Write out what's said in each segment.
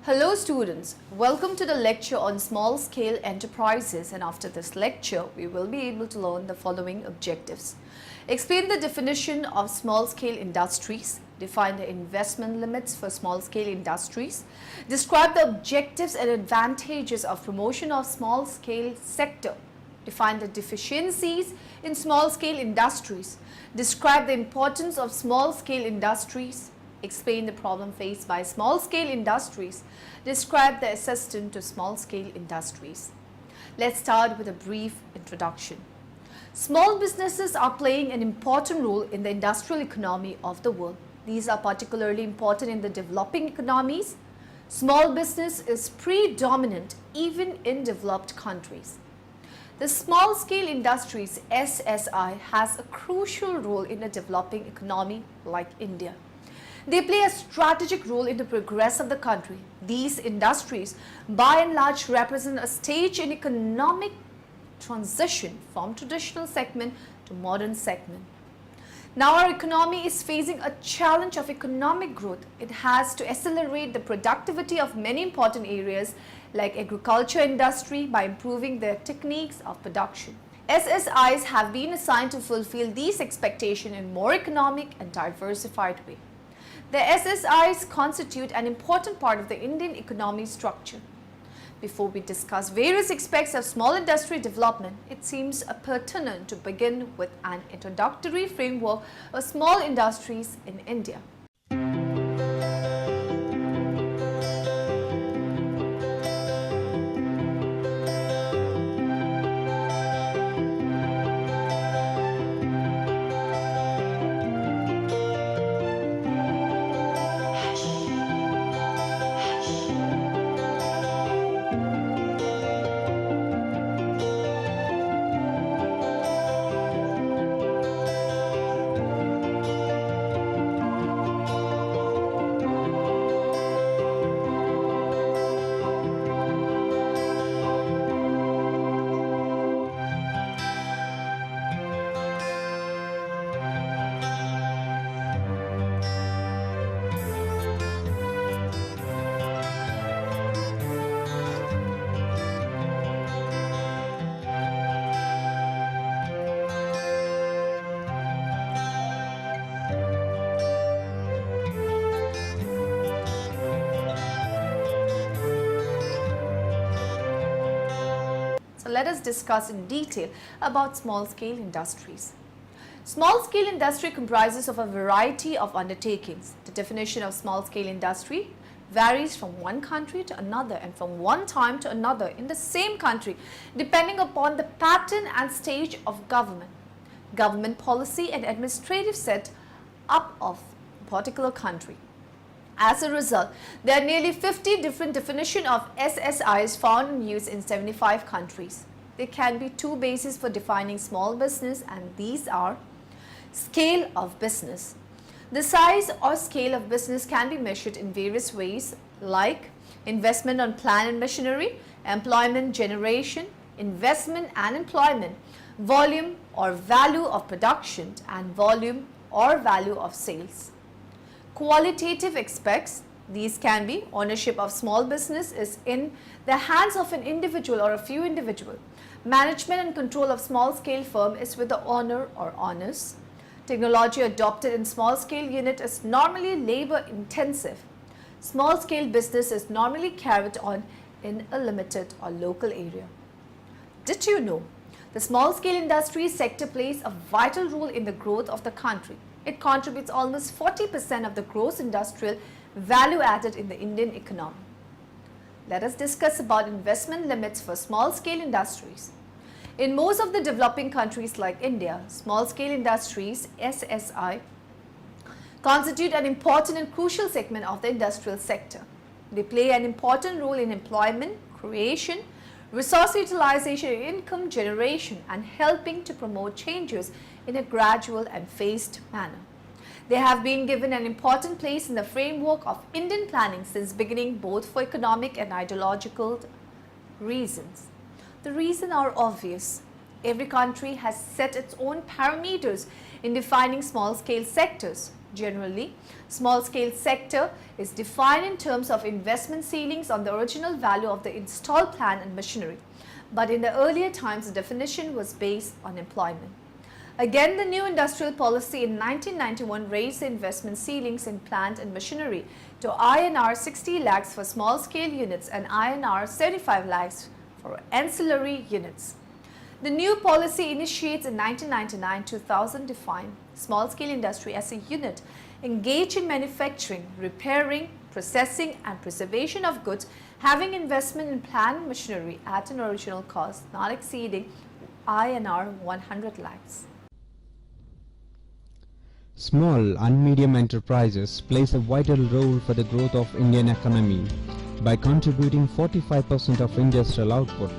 Hello students, welcome to the lecture on small scale enterprises, and after this lecture we will be able to learn the following objectives. Explain the definition of small scale industries, define the investment limits for small scale industries, describe the objectives and advantages of promotion of small scale sector, define the deficiencies in small scale industries, describe the importance of small scale industries, explain the problem faced by small scale industries, describe the assistance to small scale industries. Let's start with a brief introduction. Small businesses are playing an important role in the industrial economy of the world. These are particularly important in the developing economies. Small business is predominant even in developed countries. The small scale industries SSI has a crucial role in a developing economy like India. They play a strategic role in the progress of the country. These industries by and large represent a stage in economic transition from traditional segment to modern segment. Now our economy is facing a challenge of economic growth. It has to accelerate the productivity of many important areas like agriculture industry by improving their techniques of production. SSIs have been assigned to fulfill these expectations in more economic and diversified way. The SSIs constitute an important part of the Indian economy structure. Before we discuss various aspects of small industry development, it seems pertinent to begin with an introductory framework of small industries in India. Let us discuss in detail about small-scale industries. Small-scale industry comprises of a variety of undertakings. The definition of small-scale industry varies from one country to another and from one time to another in the same country depending upon the pattern and stage of government policy and administrative set up of a particular country. As a result, there are nearly 50 different definitions of SSIs found in use in 75 countries. There can be two bases for defining small business, and these are scale of business. The size or scale of business can be measured in various ways like investment on plant and machinery, employment generation, investment and employment, volume or value of production, and volume or value of sales. Qualitative aspects, these can be ownership of small business is in the hands of an individual or a few individuals. Management and control of small scale firm is with the owner or owners. Technology adopted in small scale unit is normally labor intensive. Small scale business is normally carried on in a limited or local area. Did you know the small scale industry sector plays a vital role in the growth of the country? It contributes almost 40% of the gross industrial value added in the Indian economy. Let us discuss about investment limits for small scale industries. In most of the developing countries like India, small scale industries SSI constitute an important and crucial segment of the industrial sector. They play an important role in employment creation, resource utilization, income generation, and helping to promote changes in a gradual and phased manner. They have been given an important place in the framework of Indian planning since beginning, both for economic and ideological reasons. The reasons are obvious. Every country has set its own parameters in defining small-scale sectors. Generally, small-scale sector is defined in terms of investment ceilings on the original value of the installed plant and machinery. But in the earlier times, the definition was based on employment. Again, the new industrial policy in 1991 raised the investment ceilings in plant and machinery to INR 60 lakhs for small-scale units and INR 75 lakhs for ancillary units. The new policy initiates in 1999-2000 defined small-scale industry as a unit engaged in manufacturing, repairing, processing and preservation of goods having investment in plant and machinery at an original cost not exceeding INR 100 lakhs. Small and medium enterprises plays a vital role for the growth of Indian economy by contributing 45% of industrial output,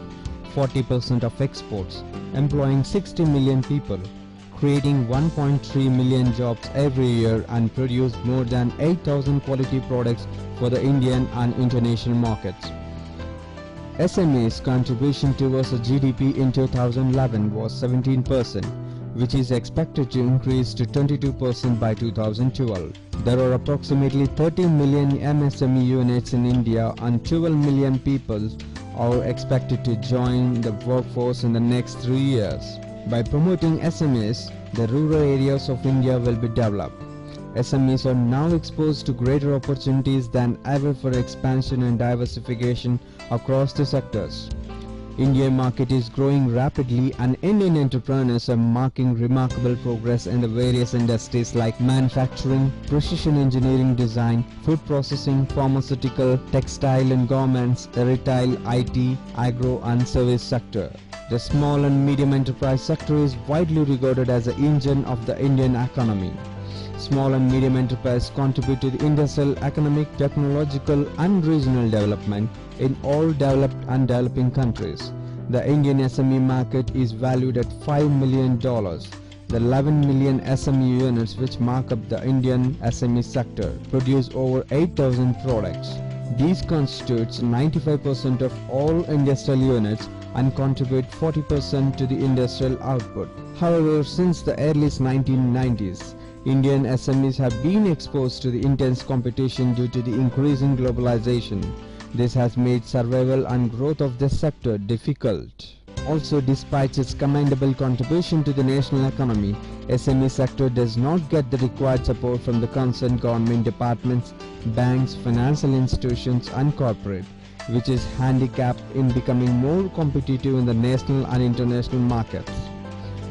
40% of exports, employing 60 million people, creating 1.3 million jobs every year and produce more than 8,000 quality products for the Indian and international markets. SME's contribution towards the GDP in 2011 was 17%, which is expected to increase to 22% by 2012. There are approximately 13 million MSME units in India and 12 million people are expected to join the workforce in the next 3 years. By promoting SMEs, the rural areas of India will be developed. SMEs are now exposed to greater opportunities than ever for expansion and diversification across the sectors. Indian market is growing rapidly and Indian entrepreneurs are making remarkable progress in the various industries like manufacturing, precision engineering design, food processing, pharmaceutical, textile and garments, retail, IT, agro and service sector. The small and medium enterprise sector is widely regarded as the engine of the Indian economy. Small and medium enterprises contribute to the industrial, economic, technological and regional development in all developed and developing countries. The Indian SME market is valued at $5 million. The 11 million SME units which make up the Indian SME sector produce over 8,000 products. These constitutes 95% of all industrial units and contribute 40% to the industrial output. However, since the early 1990s, Indian SMEs have been exposed to the intense competition due to the increasing globalization. This has made survival and growth of this sector difficult. Also, despite its commendable contribution to the national economy, SME sector does not get the required support from the concerned government departments, banks, financial institutions and corporate, which is handicapped in becoming more competitive in the national and international markets.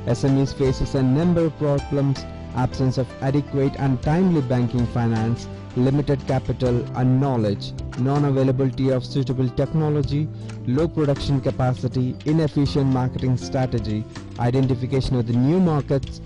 SMEs faces a number of problems: absence of adequate and timely banking finance, limited capital and knowledge, non-availability of suitable technology, low production capacity, inefficient marketing strategy, identification of the new markets.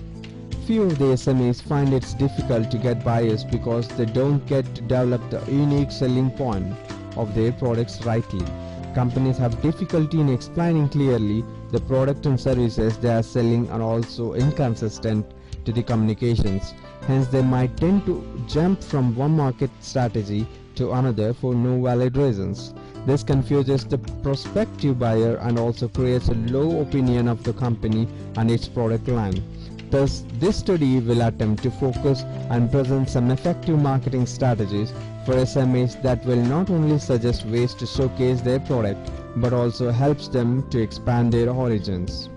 Few of the SMEs find it difficult to get buyers because they don't get to develop the unique selling point of their products rightly. Companies have difficulty in explaining clearly the product and services they are selling and also inconsistent to the communications. Hence, they might tend to jump from one market strategy to another for no valid reasons. This confuses the prospective buyer and also creates a low opinion of the company and its product line. Thus, this study will attempt to focus and present some effective marketing strategies for SMEs that will not only suggest ways to showcase their product but also helps them to expand their origins.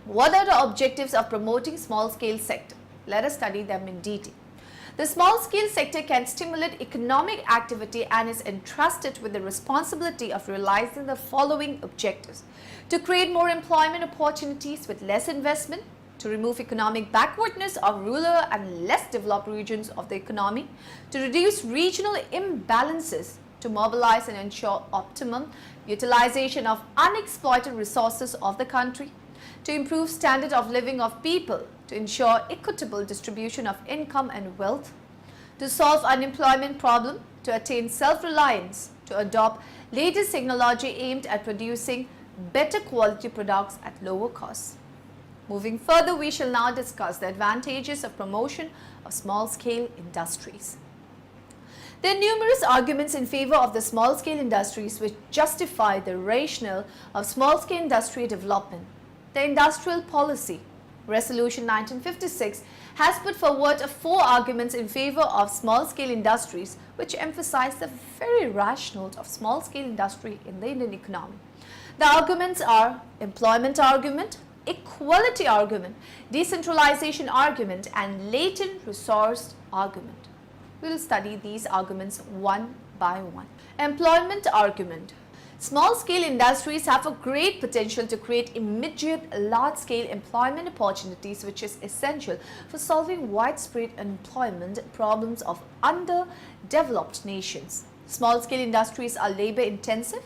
What are the objectives of promoting small-scale sector? Let us study them in detail. The small-scale sector can stimulate economic activity and is entrusted with the responsibility of realizing the following objectives: to create more employment opportunities with less investment, to remove economic backwardness of rural and less developed regions of the economy, to reduce regional imbalances, to mobilize and ensure optimum utilization of unexploited resources of the country, to improve standard of living of people, to ensure equitable distribution of income and wealth, to solve unemployment problem, to attain self-reliance, to adopt latest technology aimed at producing better quality products at lower costs. Moving further, we shall now discuss the advantages of promotion of small-scale industries. There are numerous arguments in favor of the small-scale industries which justify the rationale of small-scale industry development. The Industrial Policy Resolution 1956 has put forward 4 arguments in favor of small-scale industries which emphasize the very rationale of small-scale industry in the Indian economy. The arguments are employment argument, equality argument, decentralization argument and latent resource argument. We will study these arguments one by one. Employment argument. Small-scale industries have a great potential to create immediate large-scale employment opportunities which is essential for solving widespread employment problems of underdeveloped nations. Small-scale industries are labor-intensive,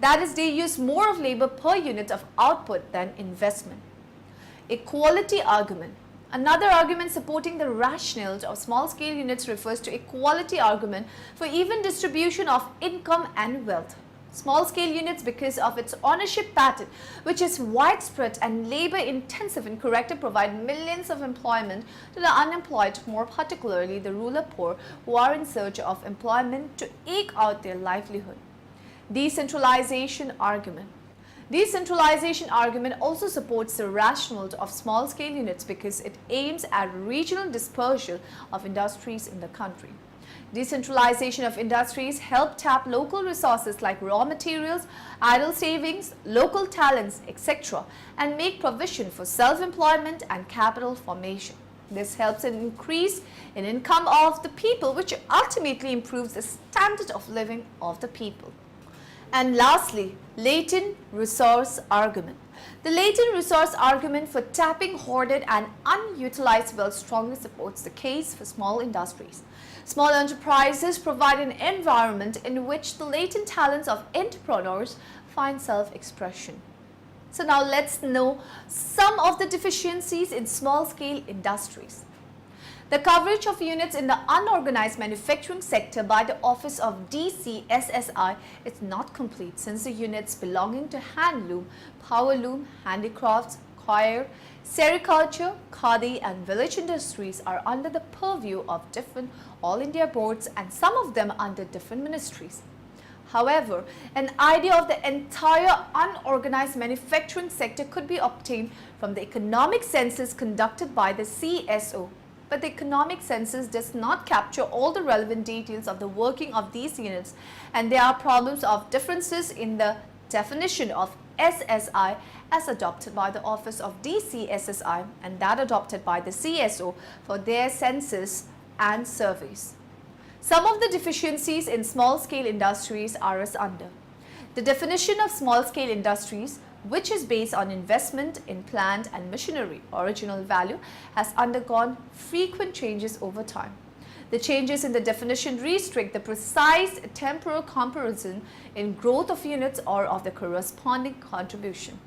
that is, they use more of labor per unit of output than investment. Equality argument. Another argument supporting the rationale of small-scale units refers to equality argument for even distribution of income and wealth. Small-scale units, because of its ownership pattern, which is widespread and labor-intensive in character, provide millions of employment to the unemployed, more particularly the rural poor who are in search of employment to eke out their livelihood. Decentralization argument. Decentralization argument also supports the rationale of small-scale units because it aims at regional dispersal of industries in the country. Decentralization of industries help tap local resources like raw materials, idle savings, local talents, etc. and make provision for self-employment and capital formation. This helps in increase in income of the people, which ultimately improves the standard of living of the people. And lastly, latent resource argument. The latent resource argument for tapping hoarded and unutilized wealth strongly supports the case for small industries. Small enterprises provide an environment in which the latent talents of entrepreneurs find self-expression. So now let's know some of the deficiencies in small-scale industries. The coverage of units in the unorganized manufacturing sector by the office of DCSSI is not complete since the units belonging to handloom, powerloom, handicrafts, coir, sericulture, khadi and village industries are under the purview of different All India boards and some of them under different ministries. However, an idea of the entire unorganized manufacturing sector could be obtained from the economic census conducted by the CSO. But the economic census does not capture all the relevant details of the working of these units, and there are problems of differences in the definition of SSI as adopted by the office of DCSSI and that adopted by the CSO for their census and surveys. Some of the deficiencies in small-scale industries are as under. The definition of small-scale industries, which is based on investment in plant and machinery, original value, has undergone frequent changes over time. The changes in the definition restrict the precise temporal comparison in growth of units or of the corresponding contribution.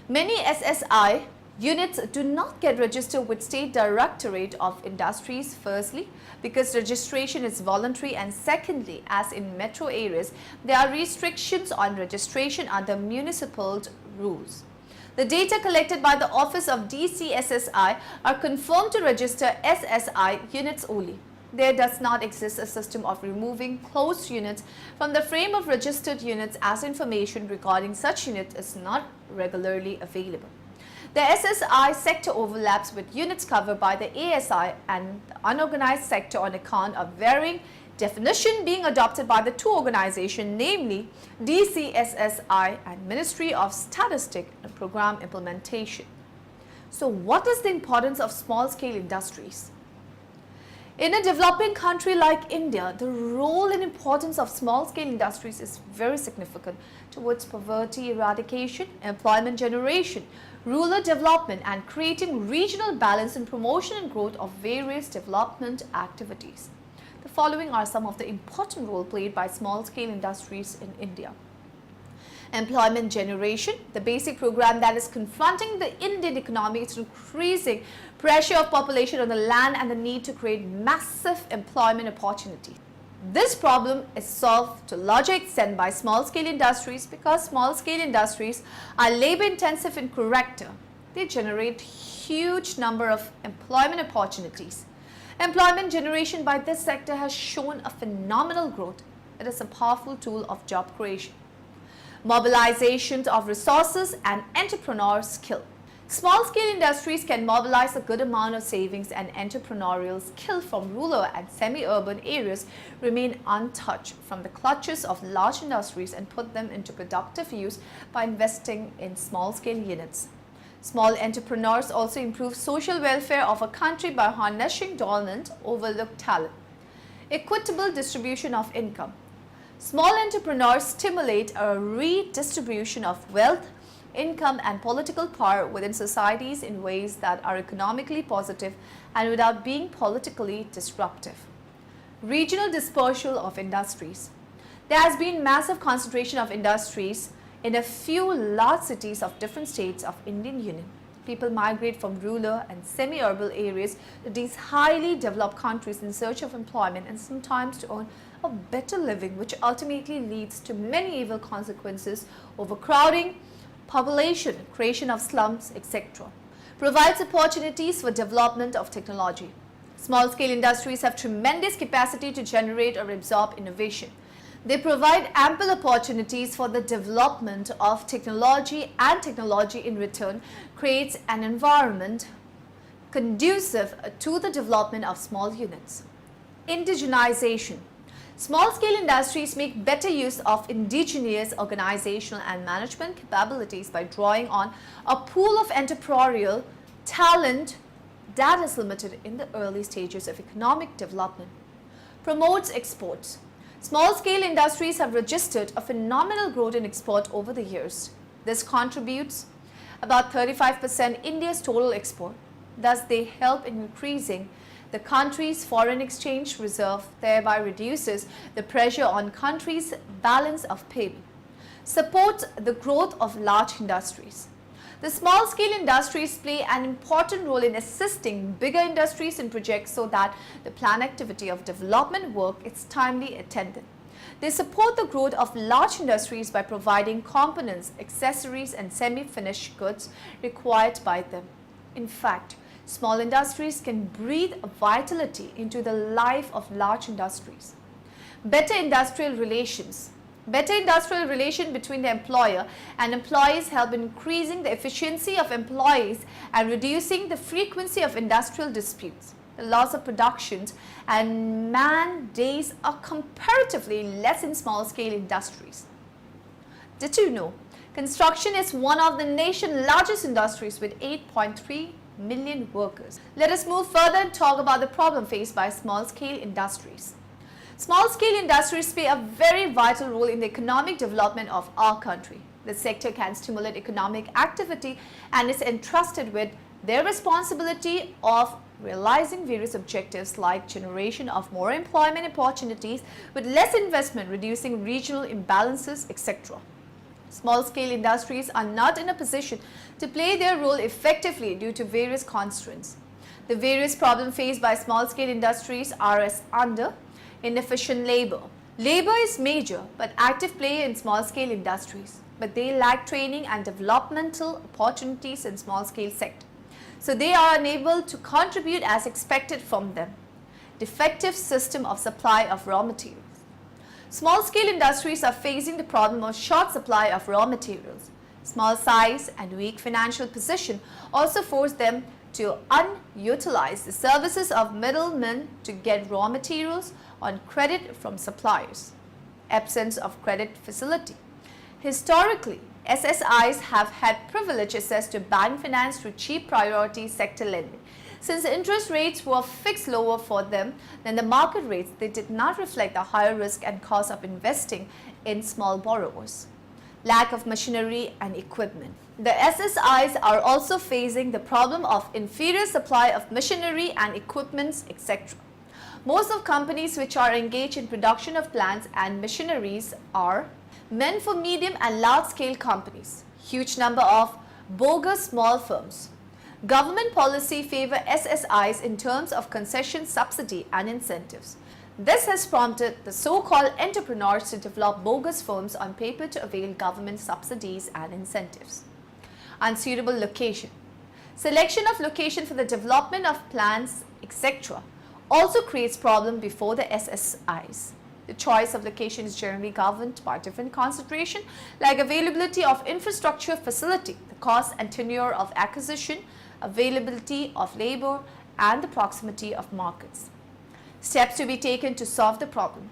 Many SSI units do not get registered with State Directorate of Industries, firstly because registration is voluntary, and secondly, as in metro areas, there are restrictions on registration under municipal rules. The data collected by the office of DCSSI are confirmed to register SSI units only. There does not exist a system of removing closed units from the frame of registered units, as information regarding such units is not regularly available. The SSI sector overlaps with units covered by the ASI and the unorganized sector on account of varying definition being adopted by the two organizations, namely DCSSI and Ministry of Statistics and Program Implementation. So what is the importance of small-scale industries? In a developing country like India, the role and importance of small-scale industries is very significant towards poverty eradication, employment generation, rural development and creating regional balance and promotion and growth of various development activities. The following are some of the important role played by small-scale industries in India. Employment generation, the basic program that is confronting the Indian economy is increasing pressure of population on the land and the need to create massive employment opportunities. This problem is solved to a larger extent by small-scale industries because small-scale industries are labor-intensive in character. They generate huge number of employment opportunities. Employment generation by this sector has shown a phenomenal growth. It is a powerful tool of job creation, mobilization of resources and entrepreneur skill. Small-scale industries can mobilize a good amount of savings, and entrepreneurial skill from rural and semi-urban areas remain untouched from the clutches of large industries and put them into productive use by investing in small-scale units. Small entrepreneurs also improve social welfare of a country by harnessing dormant, overlooked talent. Equitable distribution of income. Small entrepreneurs stimulate a redistribution of wealth, income and political power within societies in ways that are economically positive and without being politically disruptive. Regional dispersal of industries. There has been massive concentration of industries in a few large cities of different states of Indian Union. People migrate from rural and semi-urban areas to these highly developed countries in search of employment and sometimes to earn a better living, which ultimately leads to many evil consequences: overcrowding, population, creation of slums, etc. Provides opportunities for development of technology. Small-scale industries have tremendous capacity to generate or absorb innovation. They provide ample opportunities for the development of technology, and technology in return creates an environment conducive to the development of small units. Indigenization. Small-scale industries make better use of indigenous organizational and management capabilities by drawing on a pool of entrepreneurial talent that is limited in the early stages of economic development. Promotes exports. Small-scale industries have registered a phenomenal growth in export over the years. This contributes about 35% India's total export. Thus, they help in increasing the country's foreign exchange reserve, thereby reduces the pressure on country's balance of payment. Supports the growth of large industries. The small-scale industries play an important role in assisting bigger industries in projects so that the planned activity of development work is timely attended. They support the growth of large industries by providing components, accessories and semi-finished goods required by them. In fact, small industries can breathe vitality into the life of large industries. Better industrial relations. Better industrial relation between the employer and employees help in increasing the efficiency of employees and reducing the frequency of industrial disputes. The loss of productions and man days are comparatively less in small-scale industries. Did you know? Construction is one of the nation's largest industries with 8.3 million workers. Let us move further and talk about the problem faced by small-scale industries. Small-scale industries play a very vital role in the economic development of our country. The sector can stimulate economic activity and is entrusted with their responsibility of realizing various objectives like generation of more employment opportunities with less investment, reducing regional imbalances, etc. Small-scale industries are not in a position to play their role effectively due to various constraints. The various problems faced by small-scale industries are as under: inefficient labor. Labor is major but active player in small-scale industries, but they lack training and developmental opportunities in small-scale sector, so they are unable to contribute as expected from them. Defective system of supply of raw materials. Small-scale industries are facing the problem of short supply of raw materials. Small size and weak financial position also force them to unutilize the services of middlemen to get raw materials on credit from suppliers. Absence of credit facility. Historically, SSIs have had privileged access to bank finance through cheap priority sector lending. Since interest rates were fixed lower for them than the market rates, they did not reflect the higher risk and cost of investing in small borrowers. Lack of machinery and equipment. The SSIs are also facing the problem of inferior supply of machinery and equipments, etc. Most of companies which are engaged in production of plants and machineries are meant for medium and large-scale companies. Huge number of bogus small firms. Government policy favor SSIs in terms of concession, subsidy and incentives. This has prompted the so-called entrepreneurs to develop bogus firms on paper to avail government subsidies and incentives. Unsuitable location. Selection of location for the development of plants, etc. also creates problem before the SSIs. The choice of location is generally governed by different consideration like availability of infrastructure facility, the cost and tenure of acquisition, availability of labor, and the proximity of markets. Steps to be taken to solve the problem.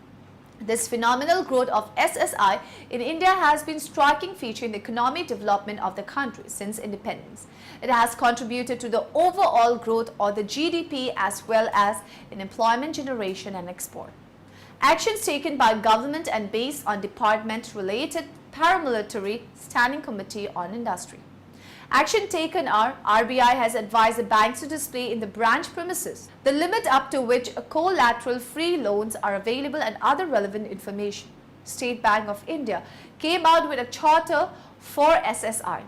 This phenomenal growth of SSI in India has been a striking feature in the economic development of the country since independence. It has contributed to the overall growth of the GDP as well as in employment generation and export. Actions taken by government and based on department-related paramilitary Standing Committee on Industry. Action taken are RBI has advised the banks to display in the branch premises the limit up to which collateral free loans are available and other relevant information. State Bank of India came out with a charter for SSI.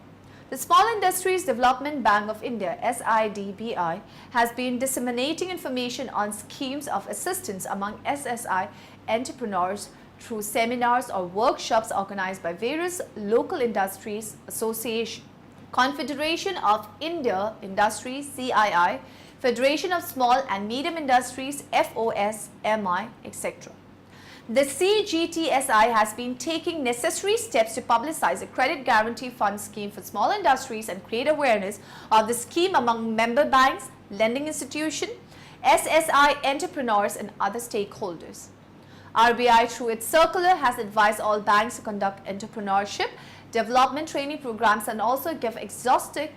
The Small Industries Development Bank of India SIDBI has been disseminating information on schemes of assistance among SSI entrepreneurs through seminars or workshops organized by various local industries associations. Confederation of India Industries CII, Federation of Small and Medium Industries FOSMI, etc. The CGTSI has been taking necessary steps to publicize a credit guarantee fund scheme for small industries and create awareness of the scheme among member banks, lending institutions, SSI entrepreneurs and other stakeholders. RBI through its circular has advised all banks to conduct entrepreneurship development training programs and also give exhaustive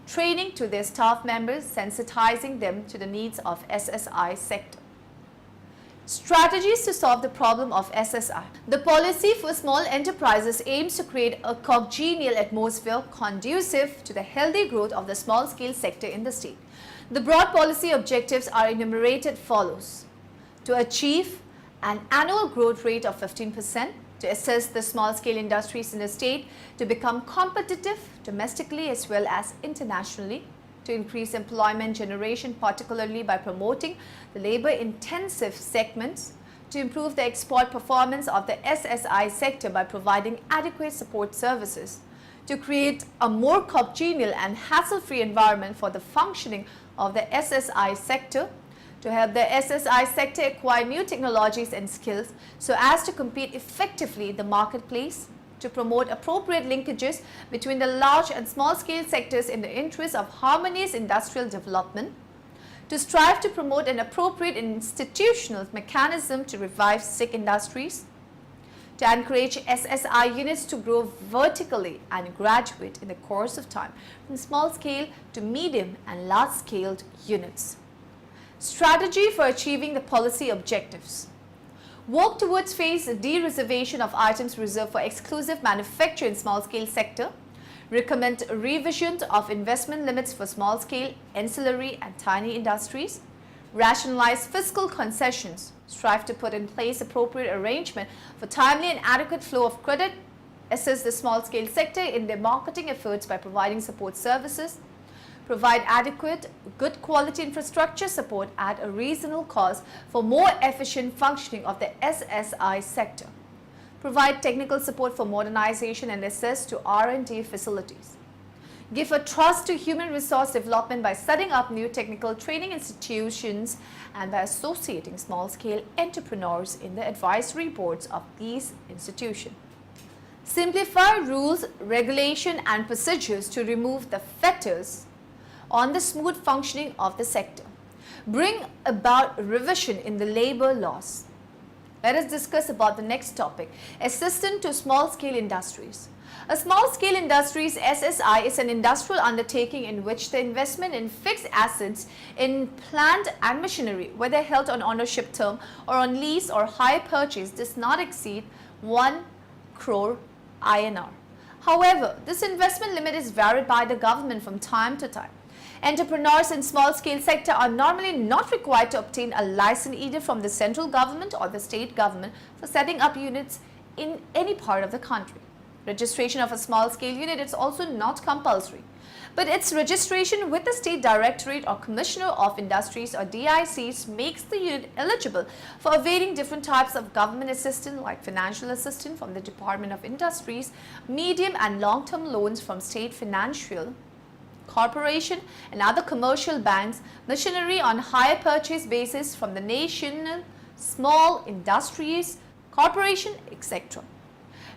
training to their staff members, sensitizing them to the needs of SSI sector. Strategies to solve the problem of SSI. The policy for small enterprises aims to create a congenial atmosphere conducive to the healthy growth of the small-scale sector in the state. The broad policy objectives are enumerated follows: to achieve an annual growth rate of 15%, to assist the small-scale industries in the state to become competitive domestically as well as internationally, to increase employment generation particularly by promoting the labor-intensive segments, to improve the export performance of the SSI sector by providing adequate support services, to create a more congenial and hassle-free environment for the functioning of the SSI sector, to help the SSI sector acquire new technologies and skills so as to compete effectively in the marketplace, to promote appropriate linkages between the large and small scale sectors in the interest of harmonious industrial development, to strive to promote an appropriate institutional mechanism to revive sick industries, to encourage SSI units to grow vertically and graduate in the course of time from small scale to medium and large scaled units. Strategy for achieving the policy objectives. Work towards phase de-reservation of items reserved for exclusive manufacture in small-scale sector. Recommend revision of investment limits for small-scale, ancillary and tiny industries. Rationalize fiscal concessions. Strive to put in place appropriate arrangement for timely and adequate flow of credit. Assist the small-scale sector in their marketing efforts by providing support services. Provide adequate, good quality infrastructure support at a reasonable cost for more efficient functioning of the SSI sector. Provide technical support for modernization and access to R&D facilities. Give a trust to human resource development by setting up new technical training institutions and by associating small-scale entrepreneurs in the advisory boards of these institutions. Simplify rules, regulation and procedures to remove the fetters on the smooth functioning of the sector. Bring about revision in the labor laws. Let us discuss about the next topic, assistance to small-scale industries. A small-scale industries SSI is an industrial undertaking in which the investment in fixed assets in plant and machinery, whether held on ownership term or on lease or hire purchase, does not exceed 1 crore INR. However, this investment limit is varied by the government from time to time. Entrepreneurs in small-scale sector are normally not required to obtain a license either from the central government or the state government for setting up units in any part of the country. Registration of a small-scale unit is also not compulsory, but its registration with the State Directorate or Commissioner of Industries or DICs makes the unit eligible for availing different types of government assistance like financial assistance from the Department of Industries, medium and long-term loans from state financial corporation and other commercial banks machinery on hire purchase basis from the national small industries, corporation, etc.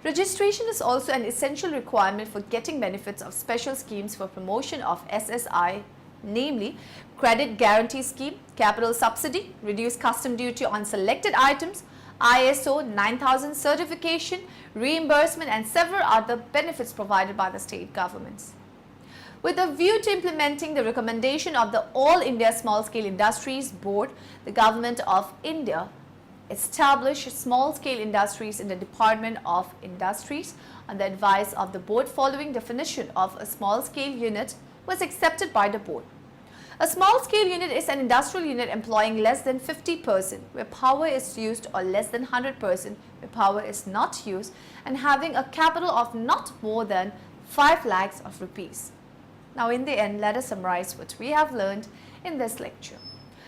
Registration is also an essential requirement for getting benefits of special schemes for promotion of SSI, namely Credit Guarantee Scheme, Capital Subsidy, Reduced Custom Duty on Selected Items, ISO 9000 certification, reimbursement and several other benefits provided by the state governments. With a view to implementing the recommendation of the All India Small Scale Industries Board, the Government of India established small scale industries in the Department of Industries on the advice of the board. Following definition of a small scale unit was accepted by the board. A small scale unit is an industrial unit employing less than 50% where power is used or less than 100% where power is not used and having a capital of not more than 5 lakhs of rupees. Now in the end, let us summarize what we have learned in this lecture.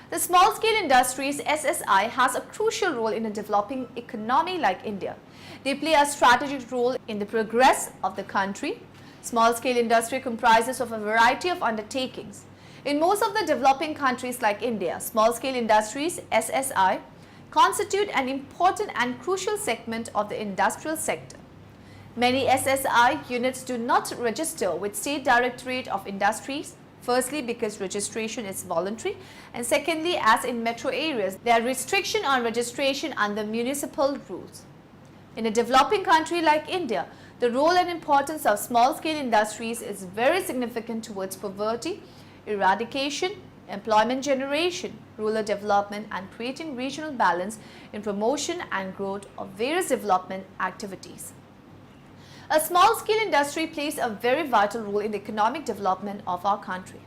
The small scale industries SSI has a crucial role in a developing economy like India. They play a strategic role in the progress of the country. Small scale industry comprises of a variety of undertakings. In most of the developing countries like India, small scale industries SSI constitute an important and crucial segment of the industrial sector. Many SSI units do not register with State Directorate of Industries. Firstly, because registration is voluntary, and secondly, as in metro areas, there are restrictions on registration under municipal rules. In a developing country like India, the role and importance of small-scale industries is very significant towards poverty, eradication, employment generation, rural development, and creating regional balance in promotion and growth of various development activities. A small-scale industry plays a very vital role in the economic development of our country.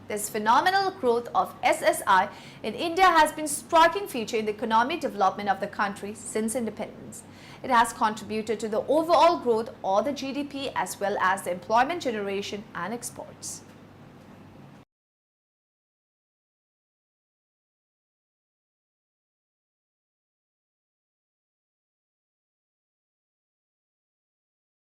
This phenomenal growth of SSI in India has been a striking feature in the economic development of the country since independence. It has contributed to the overall growth of the GDP as well as the employment generation and exports.